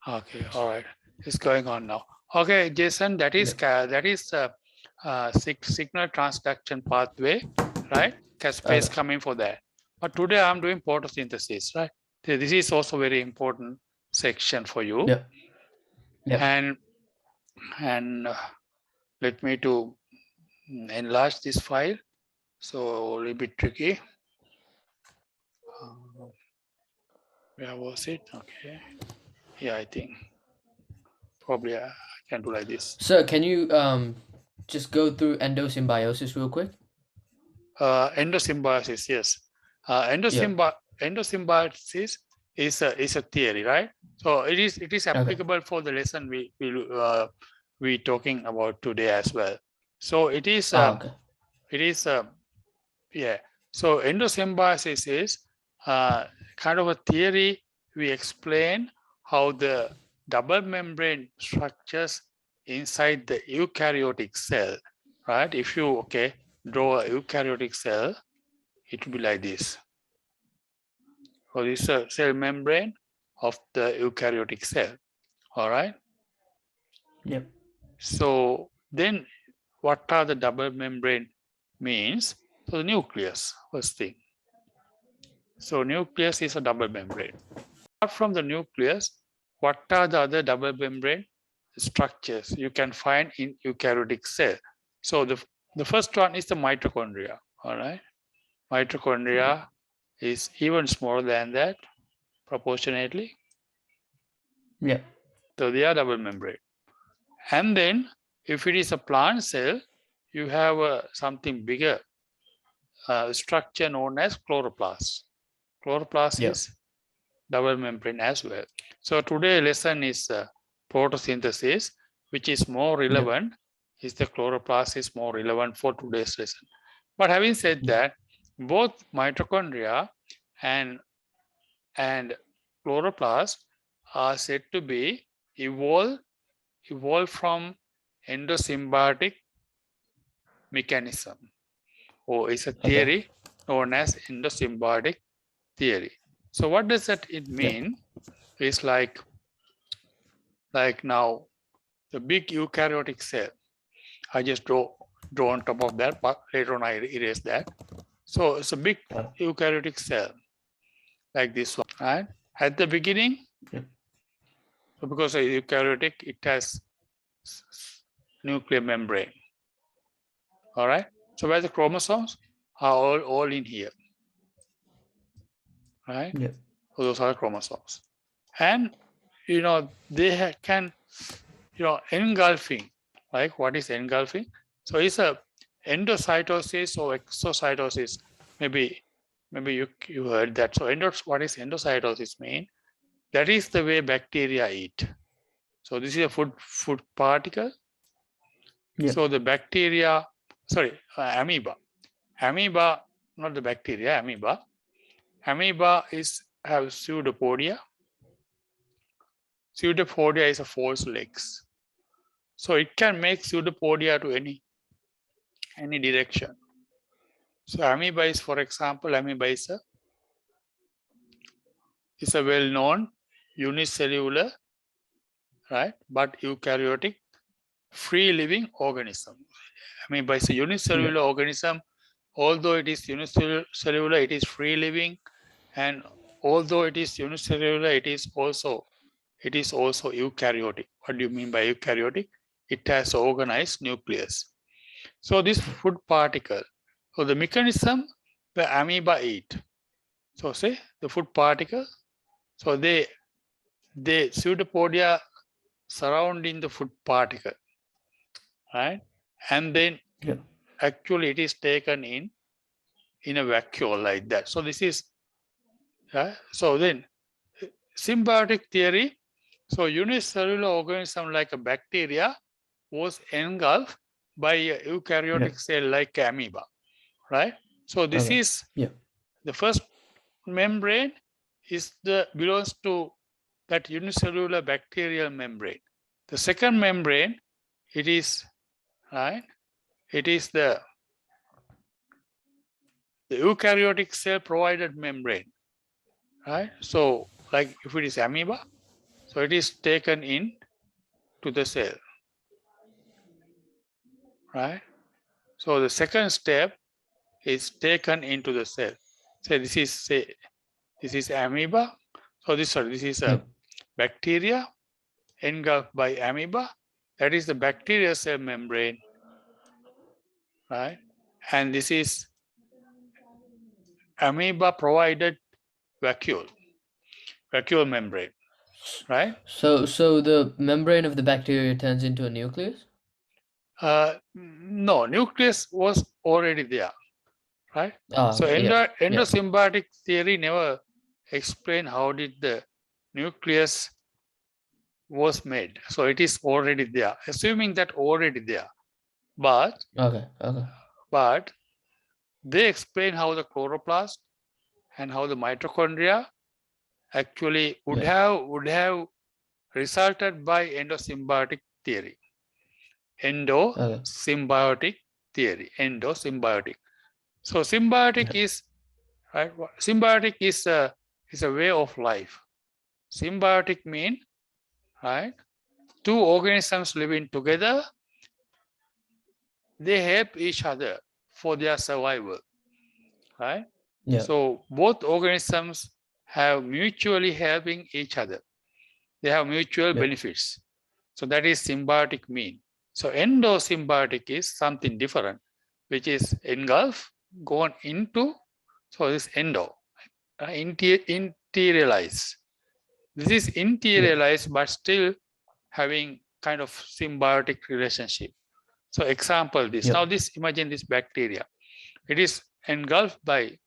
Okay, all right. It's going on now. Okay, Jason, that is signal transduction pathway, right? Caspase Okay. coming for that. But today I'm doing photosynthesis, right? This is also very important section for you. Yep. Yep. And let me to enlarge this file. So a little bit tricky. Where was it? Okay. Yeah, I think probably I can do like this. So can you just go through endo-symbiosis real quick? Endo-symbiosis, yes. Endo-symbiosis is a theory, right? So it is applicable for the lesson we talking about today as well. So it is Okay. yeah. So endo-symbiosis is kind of a theory. We explain how the double membrane structures inside the eukaryotic cell, right? If you draw a eukaryotic cell, it will be like this. So this is a cell membrane of the eukaryotic cell. All right. Yep. So then what are the double membrane means? So the nucleus, first thing. So nucleus is a double membrane. Apart from the nucleus, what are the other double membrane structures you can find in eukaryotic cell? So the first one is the mitochondria. All right. Mitochondria is even smaller than that proportionately. Yep. So they are double membrane. And then if it is a plant cell, you have something bigger structure known as chloroplast. Chloroplast Yep. is double membrane as well. So today lesson is photosynthesis, which is more relevant. Is the chloroplast is more relevant for today's lesson. But having said that, both mitochondria and chloroplast are said to be evolved from endosymbiotic mechanism, or is a theory known as endosymbiotic theory. So what does that it mean? It's like now the big eukaryotic cell. I just draw on top of that, but later on I erase that. So it's a big eukaryotic cell like this one, right? At the beginning, so because it's eukaryotic, it has nuclear membrane. All right. So where the chromosomes are all in here, right? Yep. So those are chromosomes, and they can engulfing. Like what is engulfing? So it's a endocytosis or exocytosis. Maybe you heard that. So what is endocytosis mean? That is the way bacteria eat. So this is a food particle. Yep. So the bacteria, amoeba, not the bacteria, amoeba. Amoeba have pseudopodia. Pseudopodia is a false legs. So it can make pseudopodia to any direction. So amoeba is, for example, amoeba is a well-known unicellular, right, but eukaryotic free-living organism. Amoeba is a unicellular organism. Although it is unicellular, it is free-living, and although it is unicellular, it is also eukaryotic. What do you mean by eukaryotic? It has organized nucleus. So this food particle, so the mechanism the amoeba eat. So say the food particle, so they pseudopodia surrounding the food particle, right? And then actually it is taken in a vacuole like that. So this is so then symbiotic theory. So unicellular organism like a bacteria was engulfed by a eukaryotic cell like amoeba, right? So this is the first membrane belongs to that unicellular bacterial membrane. The second membrane, it is right. It is the eukaryotic cell provided membrane, right? So like if it is amoeba, So it is taken in to the cell, right? So the second step is taken into the cell. Say this is amoeba. So this is a bacteria engulfed by amoeba. That is the bacterial cell membrane, right? And this is amoeba provided vacuole membrane, right? So the membrane of the bacteria turns into a nucleus? No, nucleus was already there, right? So Okay, yeah. endosymbiotic theory never explained how did the nucleus was made. So it is already there, assuming that already there. But they explain how the chloroplast and how the mitochondria actually would have resulted by endosymbiotic theory. Endosymbiotic theory. Endosymbiotic. So symbiotic is right. Symbiotic is a way of life. Symbiotic mean right. Two organisms living together. They help each other for their survival, right? Yeah. So both organisms have mutually helping each other. They have mutual benefits. So that is symbiotic mean. So endosymbiotic is something different, which is engulf, gone into, so this endo, interiorize. This is interiorialized, but still having kind of symbiotic relationship. So example this. Now this, imagine this bacteria. It is engulfed by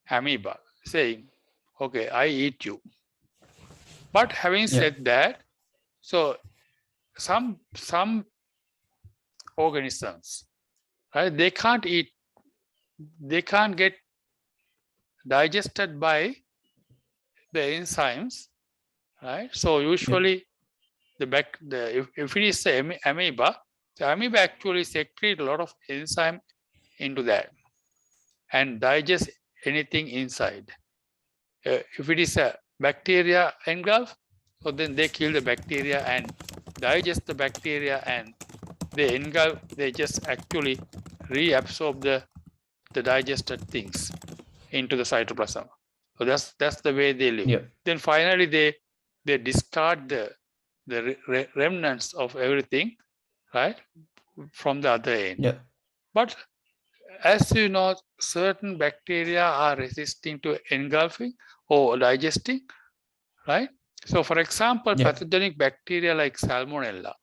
amoeba, saying, okay, I eat you. But having said that, so some organisms, right, they can't eat, they can't get digested by the enzymes, right? So usually if it is the amoeba actually secrete a lot of enzyme into that and digest anything inside. If it is a bacteria engulf, so then they kill the bacteria and digest the bacteria, and they engulf, they just actually reabsorb the digested things into the cytoplasm. So that's the way they live. Then finally they discard the remnants of everything, right, from the other end. But as you know, certain bacteria are resisting to engulfing or digesting, right? So for example, pathogenic bacteria like Salmonella,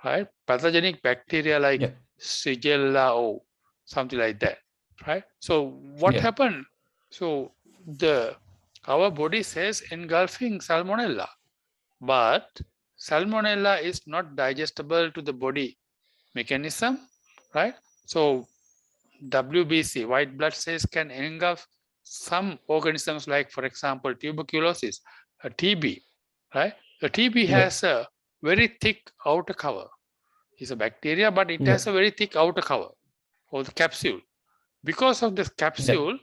right? Pathogenic bacteria like Shigella or something like that, right? So what happened? So our body says engulfing Salmonella, but Salmonella is not digestible to the body mechanism, right? So WBC, white blood cells, can engulf some organisms like, for example, tuberculosis, a TB, right? The TB has a very thick outer cover. It's a bacteria, but it has a very thick outer cover or the capsule. Because of this capsule,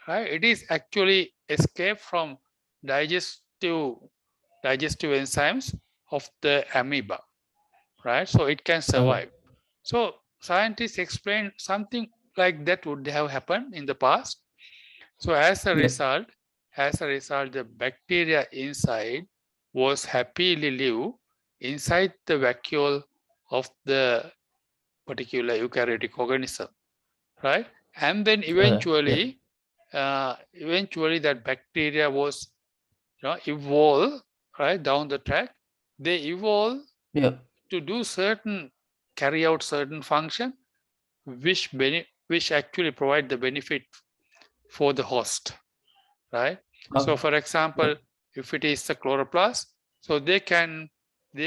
right, it is actually escaped from digestive enzymes of the amoeba, right? So it can survive. So scientists explain something like that would have happened in the past. So as a result, the bacteria inside was happily live inside the vacuole of the particular eukaryotic organism, right? And then eventually, that bacteria was, evolved, right, down the track. They evolve to do carry out certain function, which actually provide the benefit for the host, right? So for example, if it is a chloroplast, so they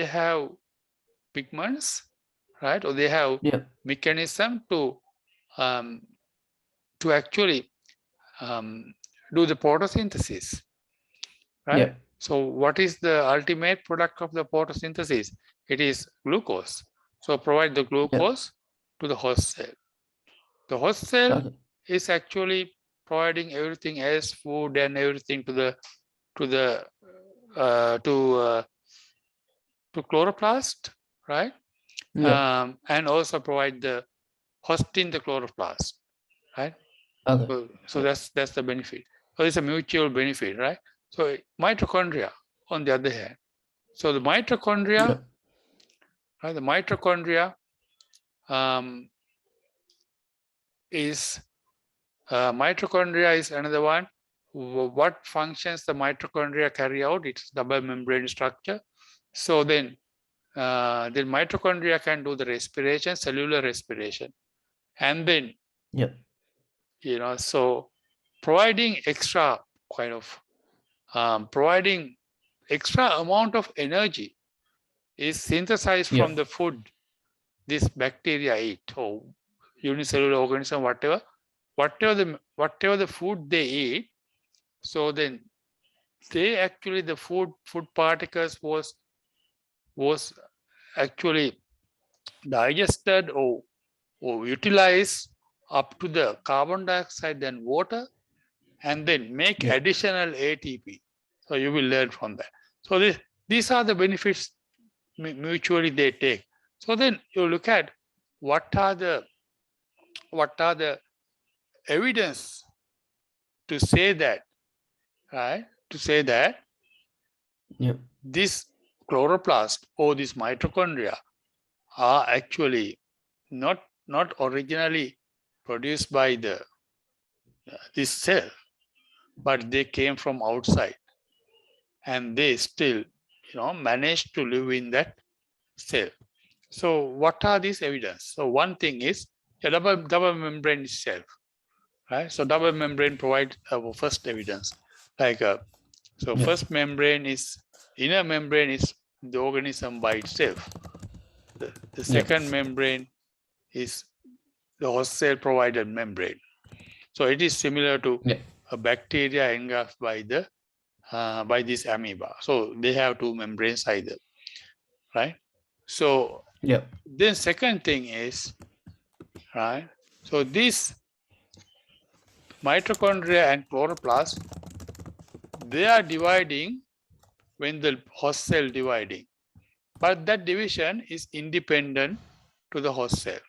have pigments, right? Or they have mechanism to actually do the photosynthesis, right? So what is the ultimate product of the photosynthesis? It is glucose. So provide the glucose to the host cell. The host cell is actually providing everything as food and everything to the chloroplast, right? Yeah. And also provide the host in the chloroplast, right? Okay. So that's the benefit. So it's a mutual benefit, right? So mitochondria, on the other hand, so the mitochondria, Yeah. right? The mitochondria is another one. What functions the mitochondria carry out? It's double membrane structure. So then mitochondria can do the respiration, cellular respiration, and then Yeah. so providing extra kind of providing extra amount of energy is synthesized Yeah. from the food this bacteria eat, or unicellular organism, whatever the food they eat. So then they actually, the food particles was actually digested or utilized up to the carbon dioxide and water, and then make Yeah. additional ATP. So you will learn from that. So these are the benefits mutually they take. So then you look at what are the evidence to say that, right? To say that Yeah. this chloroplast or this mitochondria are actually not originally produced by this cell, but they came from outside, and they still managed to live in that cell. So what are these evidence? So one thing is the double membrane itself, right? So double membrane provides our first evidence. Like so Yeah. first membrane is, inner membrane is the organism by itself. The second membrane is the host cell provided membrane. So it is similar to a bacteria engulfed by this amoeba. So they have two membranes either, right? So then second thing is, right? So this mitochondria and chloroplast, they are dividing when the host cell dividing, but that division is independent to the host cell,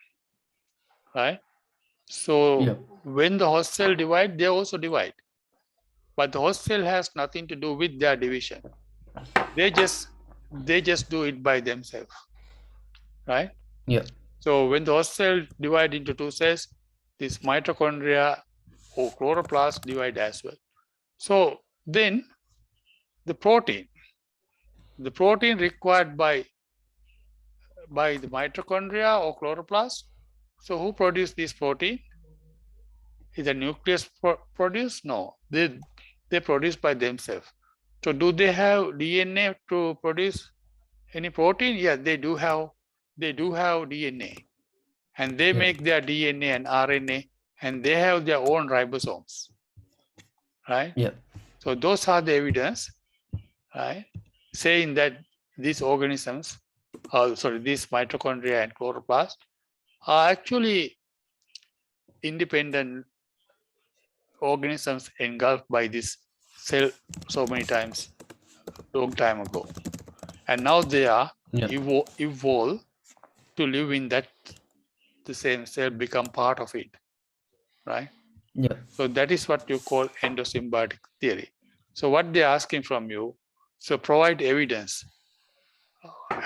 right? So when the host cell divide, they also divide, but the host cell has nothing to do with their division. They just do it by themselves, right? Yeah. So when the host cell divide into two cells, this mitochondria or chloroplast divide as well. So then the protein required by the mitochondria or chloroplast. So who produce this protein? Is the nucleus produce? No, they produce by themselves. So do they have DNA to produce any protein? Yeah, they do have DNA, and they make their DNA and RNA, and they have their own ribosomes, right? Yeah. So those are the evidence, right, saying that these organisms, these mitochondria and chloroplast are actually independent organisms engulfed by this cell so many times, long time ago, and now they are evolved to live in that the same cell, become part of it, right? Yeah. So that is what you call endo-symbiotic theory. So what they're asking from you, so provide evidence,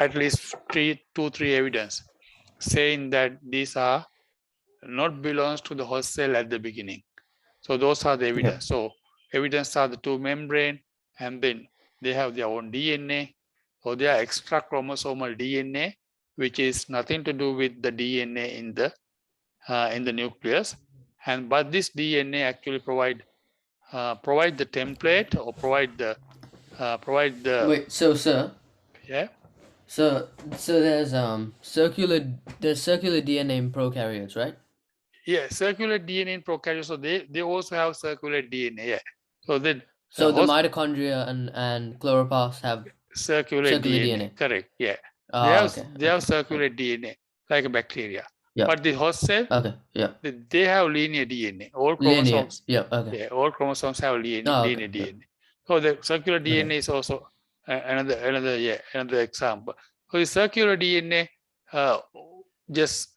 at least 2-3 evidence, saying that these are not belongs to the host cell at the beginning. So those are the evidence. So evidence are the two membrane, and then they have their own DNA, or they are extra chromosomal DNA, which is nothing to do with the DNA in the nucleus. And but this DNA actually provide the template, or provide the Wait, so sir. Yeah. So there's circular DNA in prokaryotes, right? Yeah, circular DNA in prokaryotes. So they also have circular DNA. Yeah. So then the mitochondria and chloroplasts have circular DNA. Correct. Yeah. They have circular DNA like a bacteria. Yeah. But the host cell, they have linear DNA. All chromosomes. Yeah. Okay. Yeah. All chromosomes have linear DNA. So the circular DNA is also another example. So the circular DNA just